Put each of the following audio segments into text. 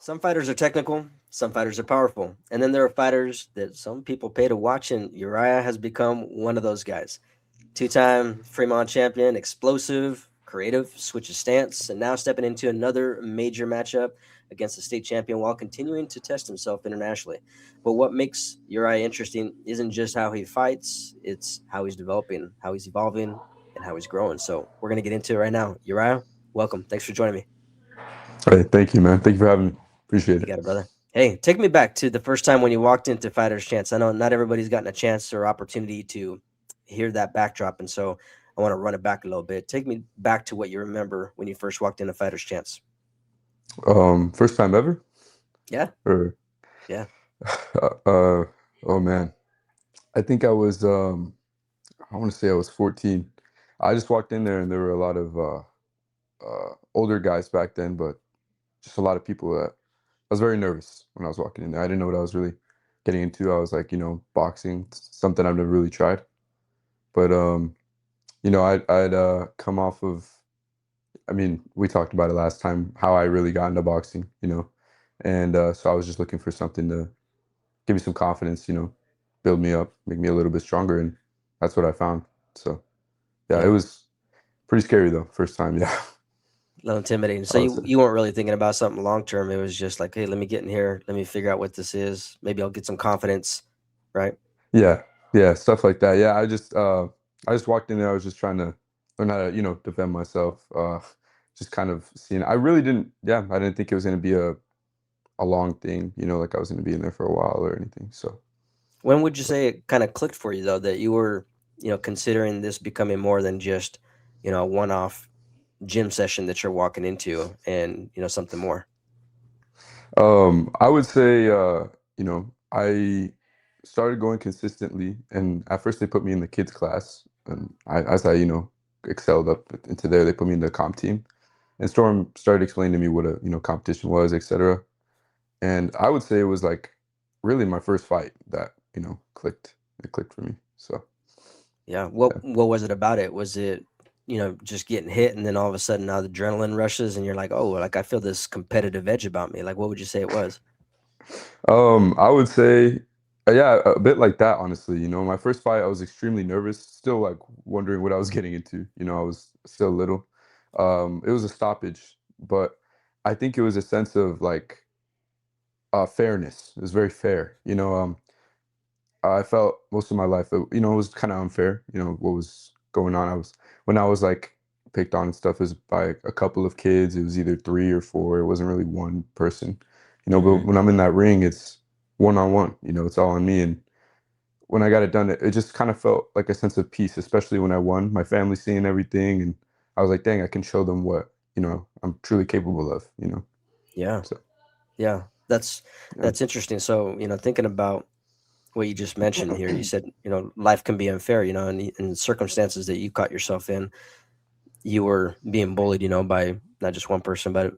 Some fighters are technical, some fighters are powerful, and then there are fighters that some people pay to watch, and Uriah has become one of those guys. Two-time Fremont champion, explosive, creative, switches stance, and now stepping into another major matchup against the state champion while continuing to test himself internationally. But what makes Uriah interesting isn't just how he fights, it's how he's developing, how he's evolving, and how he's growing. So we're going to get into it right now. Uriah, welcome. Thanks for joining me. Hey, thank you, man. Thank you for having me. Appreciate You it. got it, brother. Hey, take me back to the first time when you walked into Fighter's Chance. I know not everybody's gotten a chance or opportunity to hear that backdrop, and so I want to run it back a little bit. Take me back to what you remember when you first walked into Fighter's Chance. First time ever? Yeah, Or yeah. uh, oh man, I think I want to say I was 14. I just walked in there and there were a lot of older guys back then, but just a lot of people that I was very nervous when I was walking in there. I didn't know what I was really getting into. I was like, boxing, something I've never really tried. But I'd come off of. I mean, we talked about it last time, how I really got into boxing, and so I was just looking for something to give me some confidence, build me up, make me a little bit stronger, and that's what I found. So yeah, it Yeah, was pretty scary though, first time. Yeah, a little intimidating. So I would you say. you weren't really thinking about something long term. It was just like, hey, let me get in here, let me figure out what this is. Maybe I'll get some confidence, right? Yeah, yeah, stuff like that. Yeah, I just walked in there. I was just trying to learn how to, defend myself. Just kind of seeing. I really didn't. Yeah, I didn't think it was going to be a long thing. Like I was going to be in there for a while or anything. So. When would you say it kind of clicked for you though that you were, considering this becoming more than just, a one-off gym session that you're walking into and something more. I would say, I started going consistently, and at first they put me in the kids class, and as I, excelled up into there, they put me in the comp team, and Storm started explaining to me what a, competition was, etc. And I would say it was like really my first fight that, clicked. It clicked for me. So Yeah, what yeah. what was it about it? Was it, just getting hit and then all of a sudden now the adrenaline rushes and you're like, oh, like I feel this competitive edge about me. Like what would you say it was? I would say, yeah, a bit like that, honestly. My first fight, I was extremely nervous, still like wondering what I was getting into. I was still little. It was a stoppage, but I think it was a sense of like fairness. It was very fair. I felt most of my life, it was kind of unfair. What was going on. When I was like picked on and stuff, it was by a couple of kids. It was either three or four. It wasn't really one person. But Hmm. when I'm in that ring, it's one on one. It's all on me. And when I got it done, it just kind of felt like a sense of peace, especially when I won. My family seeing everything, and I was like, dang, I can show them what I'm truly capable of. Yeah, So yeah. That's yeah, that's interesting. So, thinking about what you just mentioned here, you said, life can be unfair, and in the circumstances that you caught yourself in, you were being bullied, by not just one person, but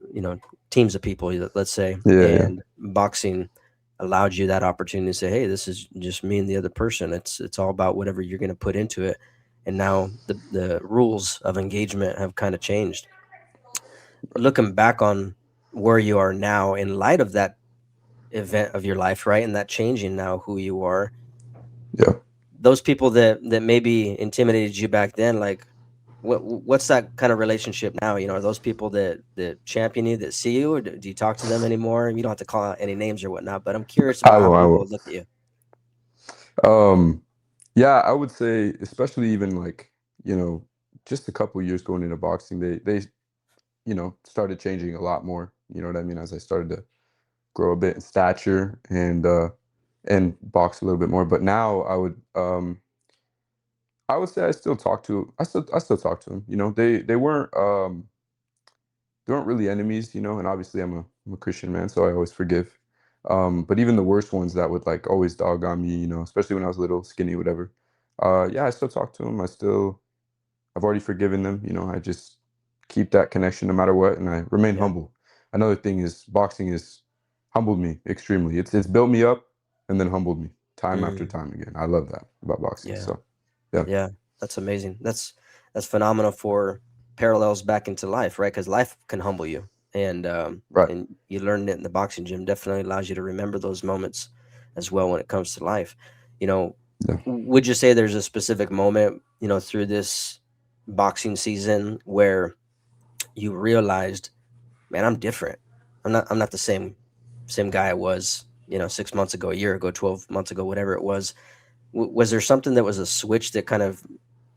teams of people, let's say, yeah, yeah, and boxing allowed you that opportunity to say, "Hey, this is just me and the other person. It's all about whatever you're going to put into it." And now the rules of engagement have kind of changed. Looking back on where you are now, in light of that event of your life, right, and that changing now who you are, yeah. those people that maybe intimidated you back then, like what's that kind of relationship now? Are those people that champion you, that see you, or do you talk to them anymore? You don't have to call out any names or whatnot, but I'm curious I about how will, I people will. look at you. Um, yeah, I would say, especially even like just a couple years going into boxing, they started changing a lot more. You know what I mean? As I started to grow a bit in stature and box a little bit more. But now I would say I still talk to them. They weren't really enemies, and obviously I'm a Christian man, so I always forgive. But even the worst ones that would like always dog on me, especially when I was little, skinny, whatever. Yeah, I still talk to them. I've already forgiven them. I just keep that connection no matter what, and I remain Yeah. humble. Another thing is boxing has humbled me extremely. It's built me up and then humbled me time after Mm, time again. I love that about boxing. yeah. So yeah, Yeah. That's amazing. That's phenomenal for parallels back into life, right? Because life can humble you, Right. and you learned it in the boxing gym. Definitely allows you to remember those moments as well when it comes to life. You know, Yeah. would you say there's a specific moment, through this boxing season where you realized, man, I'm different. I'm not the same guy I was, 6 months ago, a year ago, 12 months ago, whatever it was. Was there something that was a switch that kind of,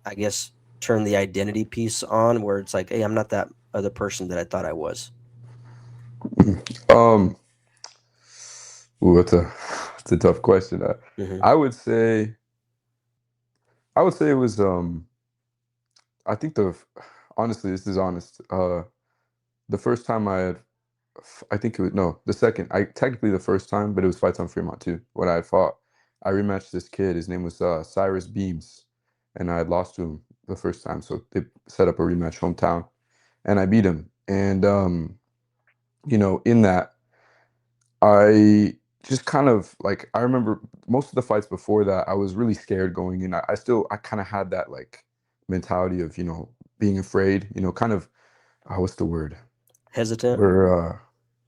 I guess, turned the identity piece on, where it's like, hey, I'm not that other person that I thought I was? Um, ooh, that's a tough question. Hmm. I would say I would say it was I think honestly, this is honest. The first time I think it was no, the second. I technically the first time, but it was fights on Fremont too. When I fought, I rematched this kid. His name was Cyrus Beams, and I had lost to him the first time. So they set up a rematch hometown, and I beat him. And in that, I just kind of like I remember most of the fights before that, I was really scared going in. I kind of had that like mentality of being afraid. Kind of what's the word? Hesitant. We're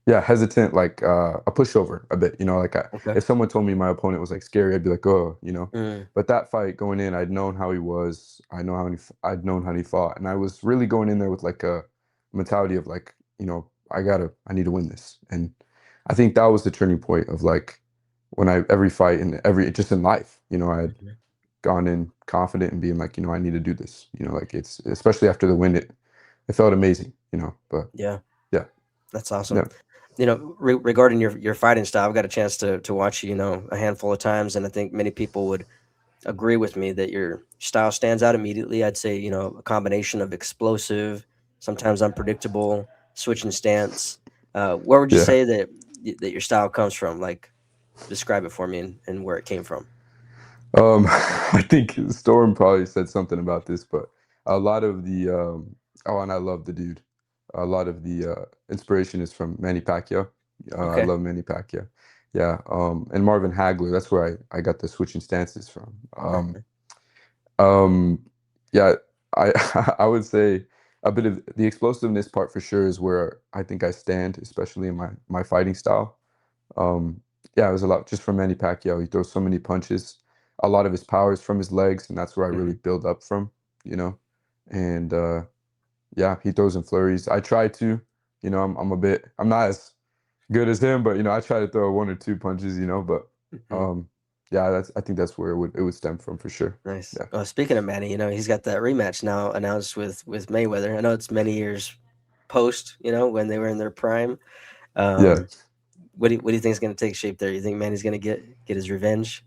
yeah, hesitant, like a pushover a bit. Like Okay. if someone told me my opponent was like scary, I'd be like, oh. Mm. But that fight going in, I'd known how he was. I'd known how he fought, and I was really going in there with like a mentality of like, I need to win this. And I think that was the turning point of like when every fight and every just in life, I had Mhm. gone in confident and being like, I need to do this. Like it's especially after the win, it felt amazing. But Yeah, yeah, that's awesome. yeah. Regarding your fighting style, I've got a chance to watch you, a handful of times, and I think many people would agree with me that your style stands out immediately. I'd say, a combination of explosive, sometimes unpredictable, switching stance. Where would you Yeah. say that your style comes from? Like, describe it for me, and where it came from. I think Storm probably said something about this, but a lot of the oh, and I love the dude. A lot of the inspiration is from Manny Pacquiao. I Okay. love Manny Pacquiao. Yeah, and Marvin Hagler. That's where I got the switching stances from. Mhm. Um, yeah, I I would say a bit of the explosiveness part for sure is where I think I stand, especially in my fighting style. Um, yeah, it was a lot just from Manny Pacquiao. He throws so many punches. A lot of his power is from his legs, and that's where I really Mhm. build up from, you know. And yeah, he throws in flurries. I try to, I'm not as good as him, but I try to throw one or two punches, but Mhm. um, yeah, I think that's where it would stem from for sure. Nice. Yeah, Speaking of Manny, he's got that rematch now announced with Mayweather. I know it's many years post, when they were in their prime. yeah. Um, what do you think is going to take shape there? You think Manny's going to get his revenge?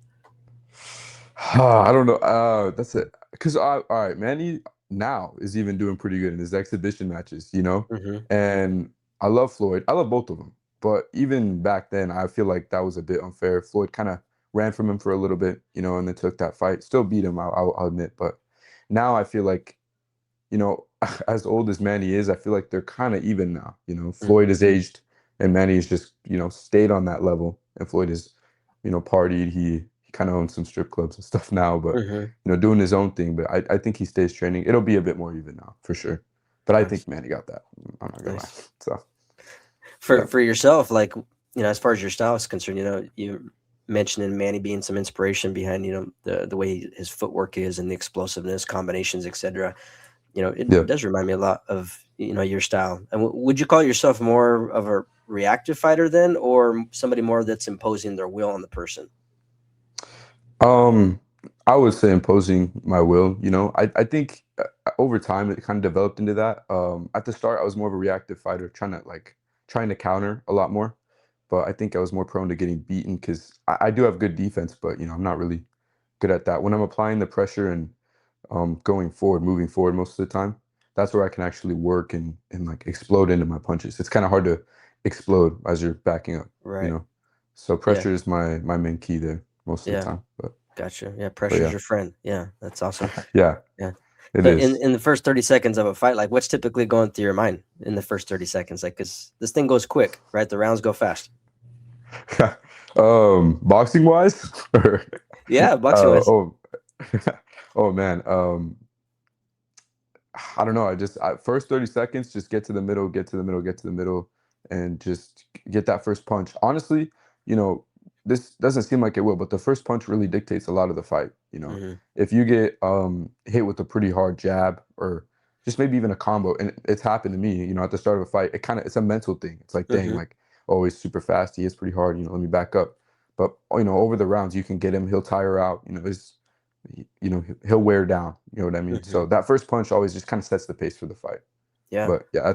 I don't know. That's it. Because all right, Manny now is even doing pretty good in his exhibition matches. Hmm. And I love Floyd. I love both of them. But even back then, I feel like that was a bit unfair. Floyd kind of ran from him for a little bit, and then took that fight. Still beat him, I'll admit. But now I feel like, as old as Manny is, I feel like they're kind of even now. Floyd Hmm. is aged, and Manny has just stayed on that level. And Floyd is, partied. He kind of owns some strip clubs and stuff now, but Hmm. doing his own thing. But I think he stays training. It'll be a bit more even now for sure. But I Nice, think Manny got that. I'm not gonna lie. nice. So For yeah, for yourself, like, as far as your style is concerned, you mentioning Manny being some inspiration behind, the way his footwork is and the explosiveness, combinations, etc. It yeah. does remind me a lot of, your style. And would you call yourself more of a reactive fighter then, or somebody more that's imposing their will on the person? Um, I would say imposing my will. I think over time it kind of developed into that. At the start, I was more of a reactive fighter, trying to counter a lot more. But I think I was more prone to getting beaten because I do have good defense, but I'm not really good at that. When I'm applying the pressure and going forward, moving forward most of the time, that's where I can actually work and like explode into my punches. It's kind of hard to explode as you're backing up, you Right. know. So Yeah. pressure is my main key there most of the Yeah. time. Gotcha. Yeah. But Pressure's yeah, your friend. Yeah. That's awesome. yeah, Yeah. it So in is. in the first 30 seconds of a fight, like, what's typically going through your mind in the first 30 seconds? Like, cause this thing goes quick, right? The rounds go fast. Boxing wise, Yeah. Boxing wise. oh, oh man, I don't know. First 30 seconds, just get to the middle, get to the middle, get to the middle. and just get that first punch. Honestly, you know, this doesn't seem like it will, but the first punch really dictates a lot of the fight. You know, Mhm. if you get hit with a pretty hard jab or just maybe even a combo, and it's happened to me. You know, at the start of a fight, it's a mental thing. It's like, dang, Mhm. like oh, he's super fast. He hits pretty hard. You know, let me back up. But you know, over the rounds, you can get him. He'll tire out. You know, he'll wear down. You know what I mean? Mhm. So that first punch always just kind of sets the pace for the fight. Yeah. But yeah,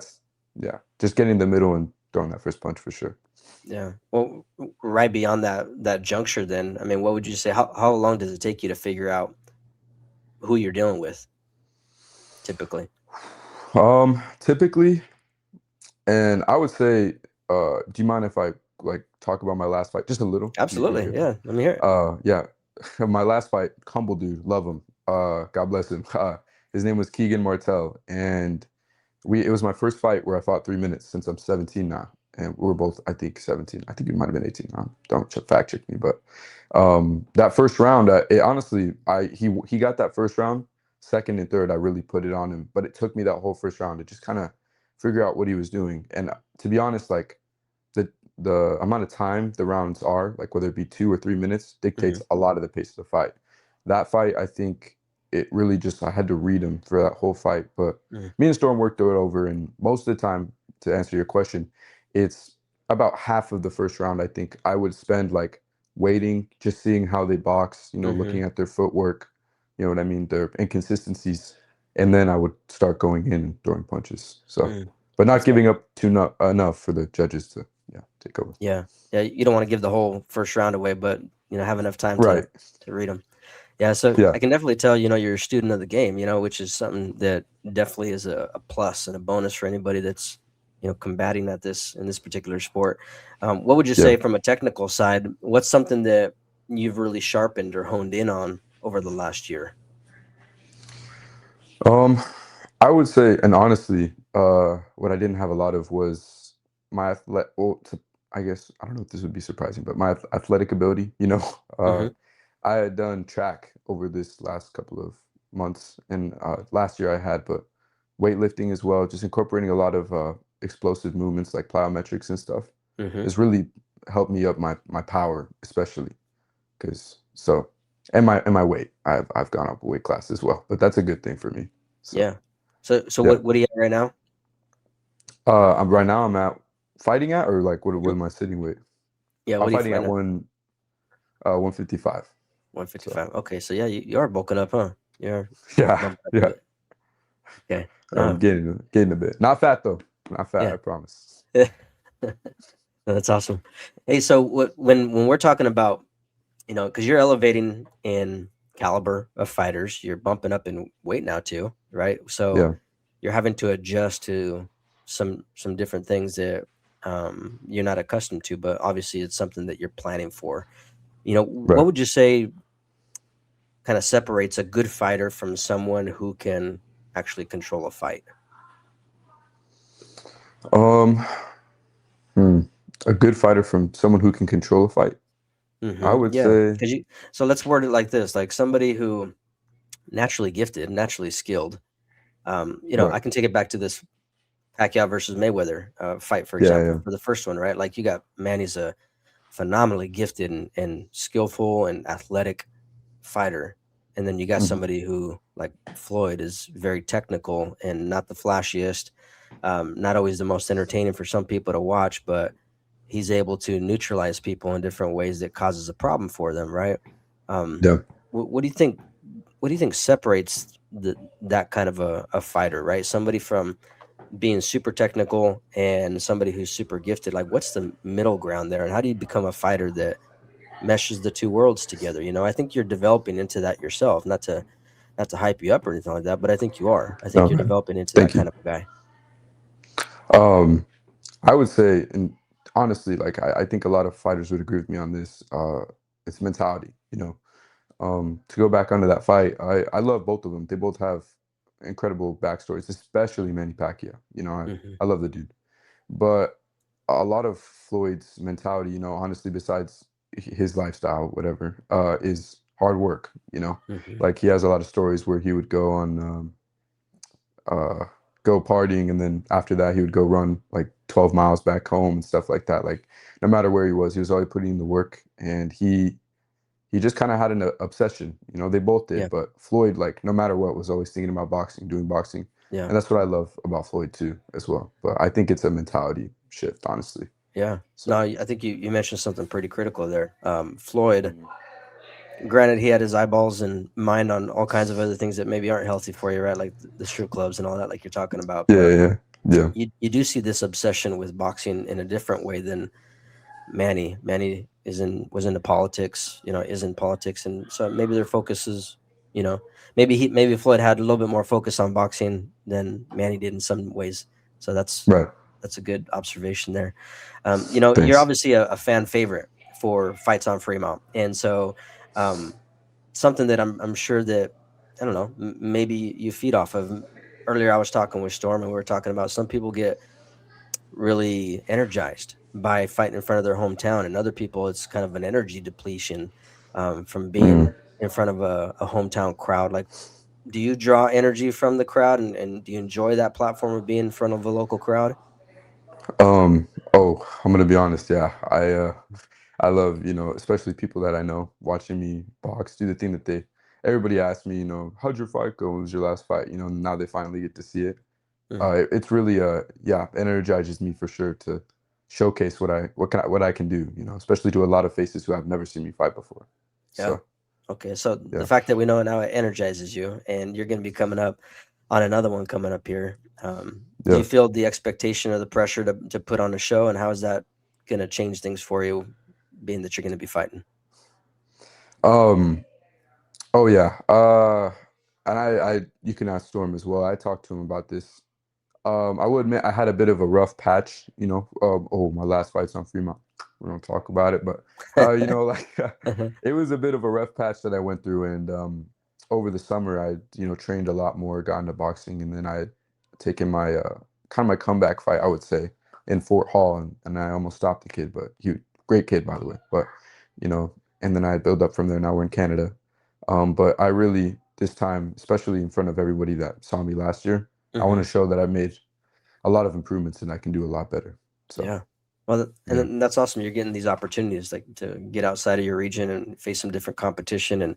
yeah, just getting in the middle and throwing that first punch for sure. Yeah. Well, right beyond that juncture, then, I mean, what would you say? How long does it take you to figure out who you're dealing with, typically? Typically, and I would say, do you mind if I like talk about my last fight just a little? You can Absolutely. hear Yeah. Let me hear it. Yeah, my last fight, humble dude, love him. God bless him. His name was Keegan Martell, and it was my first fight where I fought 3 minutes since I'm 17 now, and we were both I think 17. I think we might have been 18. Don't fact check me, but that first round, it honestly, he got that first round. Second and third, I really put it on him, but it took me that whole first round to just kind of figure out what he was doing. And to be honest, like the the amount of time the rounds are, like whether it be 2 or 3 minutes, Mhm. dictates a lot of the pace of the fight. That fight, I think it really just I had to read him for that whole fight. But Mhm. me and Storm worked through it over, and most of the time, to answer your question, it's about half of the first round. I think I would spend like waiting, just seeing how they box, you know, Mhm. looking at their footwork, you know what I mean, their inconsistencies, and then I would start going in and throwing punches. So, Mm. but not That's fair. giving up too enough for the judges to take over. Yeah. Yeah. You don't want to give the whole first round away, but have enough time Right. to read them. Yeah. So Yeah. I can definitely tell you're a student of the game. Which is something that definitely is a plus and a bonus for anybody that's combating at this in this particular sport. What would you Yeah. say from a technical side? What's something that you've really sharpened or honed in on over the last year? Um, I would say, and honestly, what I didn't have a lot of was my Well, I guess I don't know if this would be surprising, but my athletic ability. You know, uh, Hmm. I had done track over this last couple of months, and last year I had, but weightlifting as well, just incorporating a lot of explosive movements like plyometrics and stuff Hmm. has really helped me up my power, especially because and my weight. I've gone up a weight class as well, but that's a good thing for me. So Yeah. So yeah, what are you at right now? I'm right now. I'm at fighting at or like what Mhm. am I sitting with? Yeah. I'm What are you fighting fighting at at? 155. So 155. Okay. So yeah, you are bulking up, huh? You're yeah, bumping up a yeah. bit. Okay. I'm No. getting a bit. Not fat though. Not fat. Yeah. I promise. That's awesome. Hey, so when we're talking about, because you're elevating in caliber of fighters, you're bumping up in weight now too, right? So Yeah. you're having to adjust to some different things that you're not accustomed to, but obviously it's something that you're planning for. What Right. would you say kind of separates a good fighter from someone who can actually control a fight? Um. hmm. A good fighter from someone who can control a fight. I would Yeah, say. because you. So let's word it like this: like somebody who naturally gifted, naturally skilled. Right. I can take it back to this Pacquiao versus Mayweather fight, for Yeah. example, Yeah. for the first one, right? Like you got Manny's a phenomenally gifted and skillful and athletic fighter, and then you got Hmm. somebody who, like Floyd, is very technical and not the flashiest, not always the most entertaining for some people to watch, but he's able to neutralize people in different ways that causes a problem for them, right? Um, Yeah. what do you think? What do you think separates that kind of a fighter, right? Somebody from being super technical and somebody who's super gifted. Like, what's the middle ground there, and how do you become a fighter that meshes the two worlds together? I think you're developing into that yourself. Not to hype you up or anything like that, but I think you are. I think you're Okay. developing into that Thank you. kind of guy. Um. I would say, and honestly, like I think a lot of fighters would agree with me on this. It's mentality. You know, to go back onto that fight, I love both of them. They both have incredible backstories, especially Manny Pacquiao. You know, Hmm. I love the dude, but a lot of Floyd's mentality, you know, honestly, besides his lifestyle, whatever, is hard work. You know, Hmm. like he has a lot of stories where he would go on. go partying, and then after that he would go run like 12 miles back home and stuff like that. Like no matter where he was always putting in the work, and he just kind of had an obsession. You know, they both Yeah, did, but Floyd, like no matter what, was always thinking about boxing, doing boxing, yeah, and that's what I love about Floyd too, as well. But I think it's a mentality shift, honestly. yeah. No, So I think you mentioned something pretty critical there. Floyd, mhm. granted, he had his eyeballs and mind on all kinds of other things that maybe aren't healthy for you, right? Like the strip clubs and all that, like you're talking about. Yeah, But yeah, yeah, you do see this obsession with boxing in a different way than Manny. Manny was into politics, is in politics, and so maybe their focus is, maybe Floyd had a little bit more focus on boxing than Manny did in some ways. So right. that's a good observation there. You're Thanks. obviously a fan favorite for Fights on Fremont, and so um, something that I'm sure that I don't know, maybe you feed off of. Earlier, I was talking with Storm, and we were talking about some people get really energized by fighting in front of their hometown, and other people, it's kind of an energy depletion from Mm. being in front of a hometown crowd. Like, do you draw energy from the crowd, and do you enjoy that platform of being in front of a local crowd? Oh, I'm gonna be honest. Yeah, I love, especially people that I know watching me box, do the thing that everybody asks me, how'd your fight go? What was your last fight? Now they finally get to see it. Hmm. It's really, yeah, energizes me for sure to showcase what I can do, especially to a lot of faces who have never seen me fight before. Yeah. So, Okay. So the yeah, fact that we know now, it energizes you, and you're going to be coming up on another one coming up here. Do yeah. you feel the expectation or the pressure to put on a show, and how is that going to change things for you, being that you're going to be fighting? Um, oh yeah. And you can ask Storm as well. I talked to him about this. I will admit I had a bit of a rough patch, oh, my last fight's on Fremont. We don't talk about it, but like Uh-huh. it was a bit of a rough patch that I went through, and over the summer I, trained a lot more, got into boxing, and then I had taken my kind of my comeback fight, I would say, in Fort Hall, and I almost stopped the kid, but he great kid by the way, but you know, and then I build up from there. Now we're in Canada, but I really this time, especially in front of everybody that saw me last year. I want Hmm. to show that I've made a lot of improvements and I can do a lot better. So, Yeah. Well, and yeah. then that's awesome. You're getting these opportunities, like to get outside of your region and face some different competition, and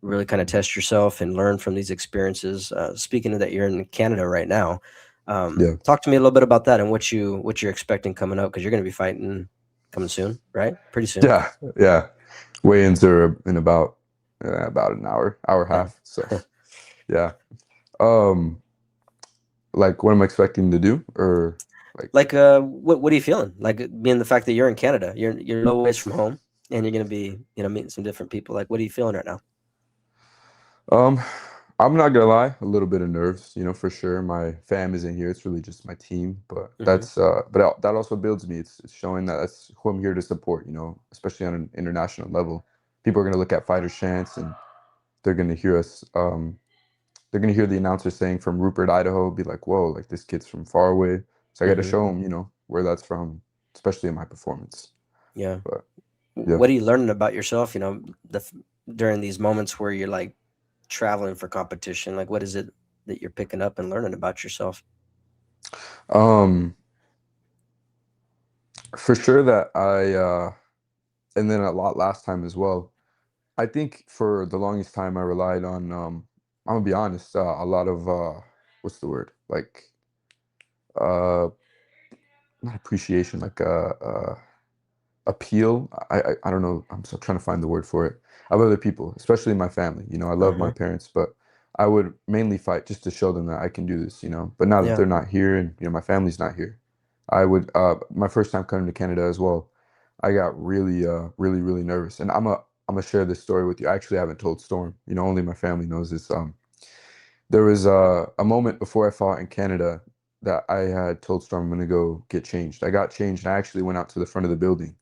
really kind of test yourself and learn from these experiences. Speaking of that, you're in Canada right now. Yeah. Talk to me a little bit about that and what you're expecting coming up, because you're going to be fighting coming soon, right? Pretty soon. Yeah. Yeah. Weigh-ins are in about an hour Yeah. half. So, yeah. Um, like what am I expecting to do or like Like, what are you feeling? Like, being the fact that you're in Canada, you're a little ways from home, and you're going to be, meeting some different people. Like, what are you feeling right now? um I'm not gonna lie, a little bit of nerves, for sure. My fam isn't here. It's really just my team, but Hmm. that also builds me. It's showing that that's who I'm here to support, especially on an international level. People are gonna look at Fighter's Chance and they're gonna hear us. They're gonna hear the announcer saying from Rupert, Idaho, be like, "Whoa, like this kid's from far away." So I got to Hmm. show them, where that's from, especially in my performance. Yeah. But yeah, What are you learning about yourself? The during these moments where you're like traveling for competition, like what is it that you're picking up and learning about yourself? um, for sure that and then a lot last time as well. I think for the longest time I relied on, I'm gonna be honest, a lot of what's the word, like uh, not appreciation, like appeal. I don't know. I'm still trying to find the word for it. Of other people, especially my family. I love my Uh-huh. parents, but I would mainly fight just to show them that I can do this. But now that Yeah. they're not here and my family's not here, I would. My first time coming to Canada as well, I got really, really, really nervous. And I'm gonna share this story with you. I actually haven't told Storm. Only my family knows this. There was a moment before I fought in Canada that I had told Storm I'm gonna go get changed. I got changed and I actually went out to the front of the building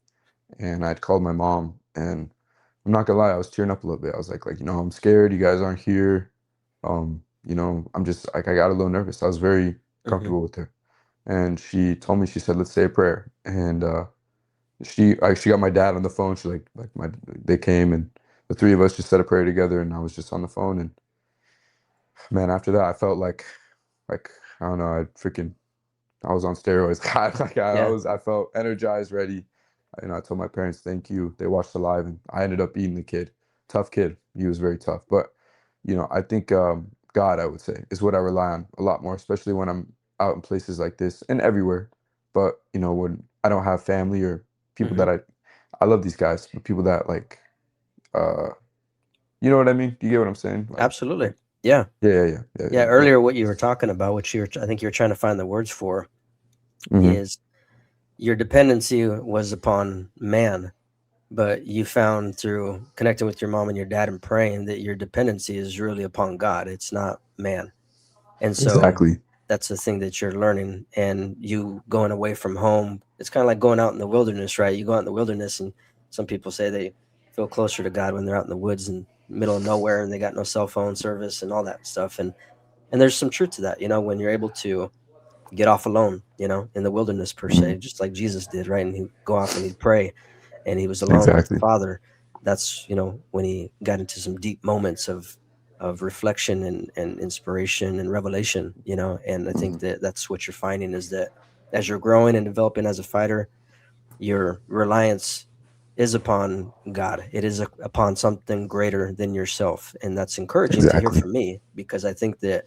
and I'd called my mom, and I'm not gonna lie, I was tearing up a little bit. I was like, I'm scared. You guys aren't here. I'm just like I got a little nervous. I was very Hmm. comfortable with her, and she told me, she said, "Let's say a prayer." And she got my dad on the phone. She like my they came and the three of us just said a prayer together, and I was just on the phone. And man, after that, I felt like I don't know. I was on steroids. Yeah. I felt energized, ready. I told my parents, thank you. They watched the live, and I ended up beating the kid. Tough kid. He was very tough. But, I think God, I would say, is what I rely on a lot more, especially when I'm out in places like this and everywhere. But, when I don't have family or people Hmm. that I love these guys, but people that like, uh, you know what I mean? Do you get what I'm saying? Like, Absolutely. Yeah. yeah, yeah, yeah, yeah, Yeah. yeah, yeah. Earlier, what you were talking about, which I think you were trying to find the words for, Hmm. is your dependency was upon man, but you found through connecting with your mom and your dad and praying that your dependency is really upon God. It's not man. And so Exactly. that's the thing that you're learning. And you going away from home, it's kind of like going out in the wilderness, right? You go out in the wilderness, and some people say they feel closer to God when they're out in the woods and middle of nowhere and they got no cell phone service and all that stuff. And there's some truth to that, when you're able to get off alone, in the wilderness per Hmm. se, just like Jesus did, right? And he'd go off and he'd pray, and he was alone with the Exactly. Father. That's when he got into some deep moments of reflection and inspiration and revelation. And I think Hmm. that that's what you're finding is that as you're growing and developing as a fighter, your reliance is upon God. It is upon something greater than yourself, and that's encouraging to hear Exactly. from me, because I think that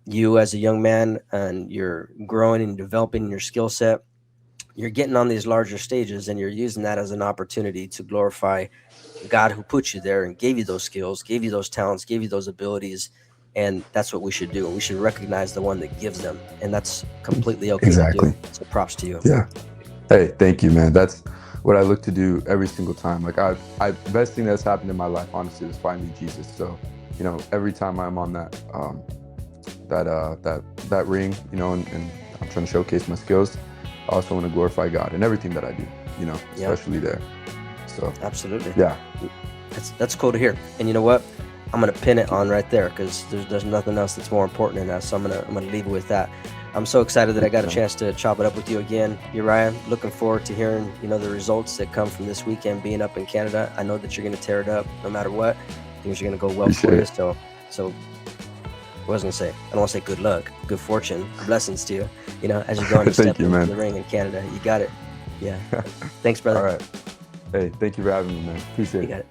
you as a young man, and you're growing and developing your skill set, you're getting on these larger stages, and you're using that as an opportunity to glorify God who put you there and gave you those skills, gave you those talents, gave you those abilities. And that's what we should do. We should recognize the one that gives them. And that's completely okay to do. Exactly. So props to you. Yeah. Hey, thank you, man. That's what I look to do every single time. Like best thing that's happened in my life, honestly, was finding Jesus. So, every time I'm on that ring, and I'm trying to showcase my skills, I also want to glorify God in everything that I do, Yeah, especially there. So, absolutely. yeah. That's cool to hear. And you know what? I'm gonna pin it on right there, because there's nothing else that's more important than that. So I'm gonna leave it with that. I'm so excited that I Thank you, got a man. chance to chop it up with you again, Uriah. Looking forward to hearing the results that come from this weekend being up in Canada. I know that you're gonna tear it up no matter what. Things are gonna go well for Appreciate you. it. So what was I gonna say? I don't want to say good luck, good fortune, blessings to you. As you go and you Thank step you, into man. the ring in Canada, you got it. Yeah. Thanks, All brother. right. Hey, thank you for having me, man. Appreciate You it. got it.